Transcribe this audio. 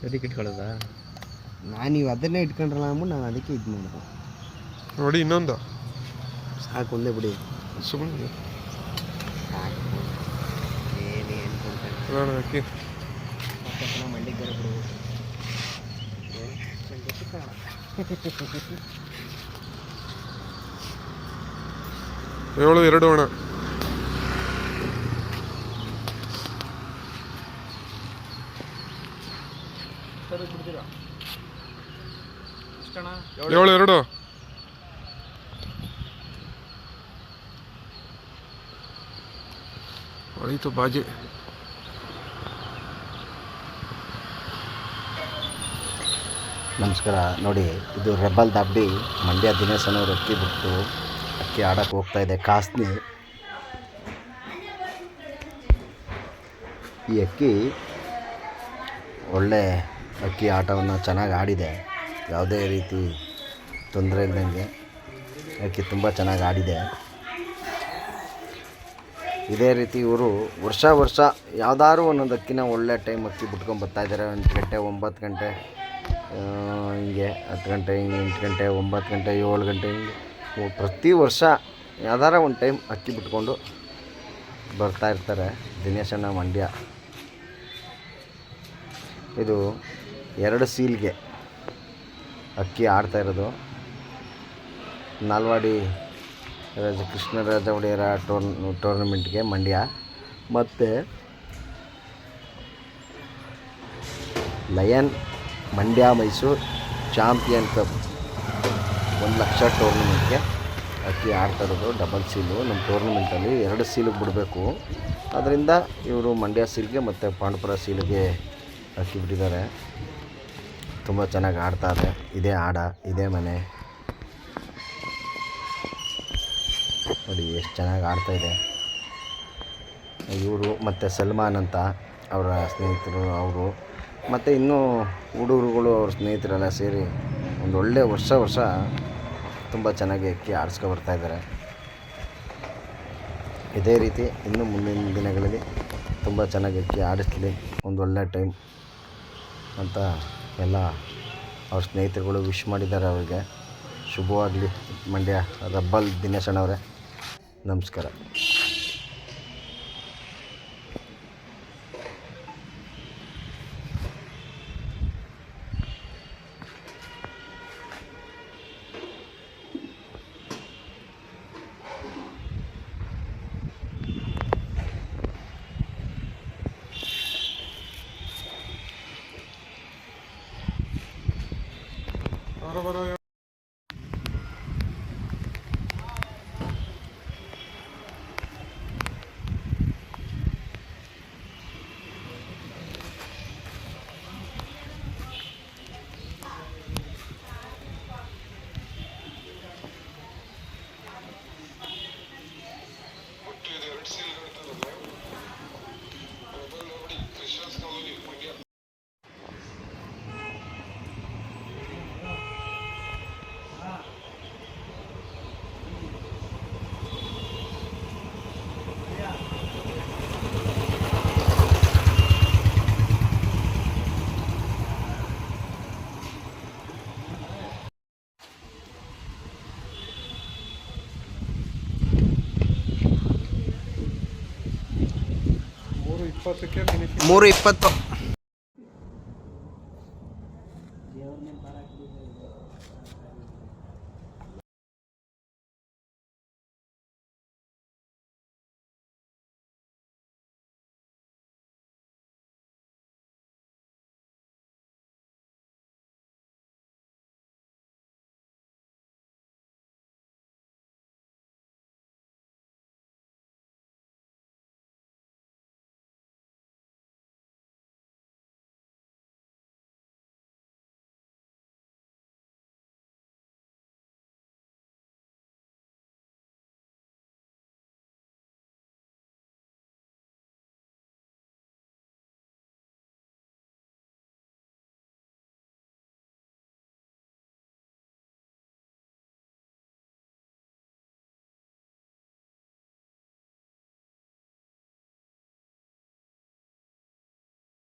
ಅದಕ್ಕೆ ಇಟ್ಕೊಳ್ಳೋದಾ? ನಾನು ನೀವು ಅದನ್ನೇ ಇಟ್ಕೊಂಡ್ರಲ್ಲ ಅಂದ್ಬಿಟ್ಟು ನಾನು ಅದಕ್ಕೆ ಇದು ಮಾಡಿದೆ. ನೋಡಿ ಇನ್ನೊಂದು ಸಾಕು, ಒಂದೇ ಬಿಡಿ. ಸುಮ್ಮನೆ ಸಾಕು, ಏನೇ ಅಣ್ಣ ಹಾಕಿ ಮಂಡಿಗೆ ಬೇರೆ ಬಿಡು. ಏಳು ಎರಡು ಅಣ್ಣ. ಏಳು ಎರಡು. ಆಯಿತು ಬಾಜಿ. ನಮಸ್ಕಾರ. ನೋಡಿ, ಇದು ರೆಬಲ್ ದಬ್ಬಿ ಮಂಡ್ಯ ದಿನೇಶ್ ಅನ್ನೋರು ಅಕ್ಕಿ ಬಿಟ್ಟು ಅಕ್ಕಿ ಆಡೋಕ್ಕೆ ಹೋಗ್ತಾಯಿದೆ ಕಾಸ್ನಿ. ಈ ಅಕ್ಕಿ ಒಳ್ಳೆ ಅಕ್ಕಿ ಆಟವನ್ನು ಚೆನ್ನಾಗಿ ಆಡಿದೆ, ಯಾವುದೇ ರೀತಿ ತೊಂದರೆ ಇಲ್ಲದಂಗೆ ಅಕ್ಕಿ ತುಂಬ ಚೆನ್ನಾಗಿ ಆಡಿದೆ. ಇದೇ ರೀತಿ ಇವರು ವರ್ಷ ಯಾವುದಾದ್ರು ಒಂದೊಂದು ಅಕ್ಕಿನ ಒಳ್ಳೆ ಟೈಮ್ ಅಕ್ಕಿ ಬಿಟ್ಕೊಂಡು ಬರ್ತಾಯಿದ್ದಾರೆ. 8 ಗಂಟೆ 9 ಗಂಟೆ ಹಿಂಗೆ 10 ಗಂಟೆ ಹಿಂಗೆ 8 ಗಂಟೆ 9 ಗಂಟೆ 7 ಗಂಟೆ ಹಿಂಗೆ ಪ್ರತಿ ವರ್ಷ ಯಾವ್ದಾರ ಒಂದು ಟೈಮ್ ಅಕ್ಕಿ ಬಿಟ್ಕೊಂಡು ಬರ್ತಾಯಿರ್ತಾರೆ ದಿನೇಶಣ್ಣ ಮಂಡ್ಯ. ಇದು 2 ಸೀಲ್ಗೆ ಅಕ್ಕಿ ಆಡ್ತಾಯಿರೋದು. ನಾಲ್ವಾಡಿ ಕೃಷ್ಣರಾಜ ಒಡೆಯರ ಟೂರ್ನಮೆಂಟ್ಗೆ ಮಂಡ್ಯ, ಮತ್ತು lion Mandya Mysuru champion cup 1 lakh ಟೂರ್ನಮೆಂಟ್ಗೆ ಅಕ್ಕಿ ಆಡ್ತಾ ಇರೋದು. ಡಬಲ್ ಸೀಲು ನಮ್ಮ ಟೂರ್ನಮೆಂಟಲ್ಲಿ 2 ಸೀಲಿಗೆ ಬಿಡಬೇಕು. ಅದರಿಂದ ಇವರು ಮಂಡ್ಯ ಸೀಲ್ಗೆ ಮತ್ತು ಪಾಂಡುಪುರ ಸೀಲಿಗೆ ಅಕ್ಕಿ ಬಿಟ್ಟಿದ್ದಾರೆ. ತುಂಬ ಚೆನ್ನಾಗಿ ಆಡ್ತಾರೆ. ಇದೇ ಆಡ, ಇದೇ ಮನೆ. ನೋಡಿ ಎಷ್ಟು ಚೆನ್ನಾಗಿ ಆಡ್ತಾಯಿದೆ. ಇವರು ಮತ್ತು ಸಲ್ಮಾನ್ ಅಂತ ಅವರ ಸ್ನೇಹಿತರು, ಅವರು ಮತ್ತು ಇನ್ನೂ ಹುಡುಗರುಗಳು ಅವ್ರ ಸ್ನೇಹಿತರೆಲ್ಲ ಸೇರಿ ಒಂದು ಒಳ್ಳೆ ವರ್ಷ ತುಂಬ ಚೆನ್ನಾಗಿ ಅಕ್ಕಿ ಆಡಿಸ್ಕೊಬರ್ತಾಯಿದ್ದಾರೆ. ಇದೇ ರೀತಿ ಇನ್ನೂ ಮುಂದಿನ ದಿನಗಳಲ್ಲಿ ತುಂಬ ಚೆನ್ನಾಗಿ ಅಕ್ಕಿ ಆಡಿಸ್ಲಿ, ಒಂದು ಒಳ್ಳೆ ಟೈಮ್ ಅಂತ ಎಲ್ಲ ಅವ್ರ ಸ್ನೇಹಿತರುಗಳು ವಿಶ್ ಮಾಡಿದ್ದಾರೆ. ಅವರಿಗೆ ಶುಭವಾಗಲಿ. ಮಂಡ್ಯ ರಬ್ಬಲ್ ದಿನೇಶಣ್ಣವರೇ, ನಮಸ್ಕಾರ. ಬರೋ 3:20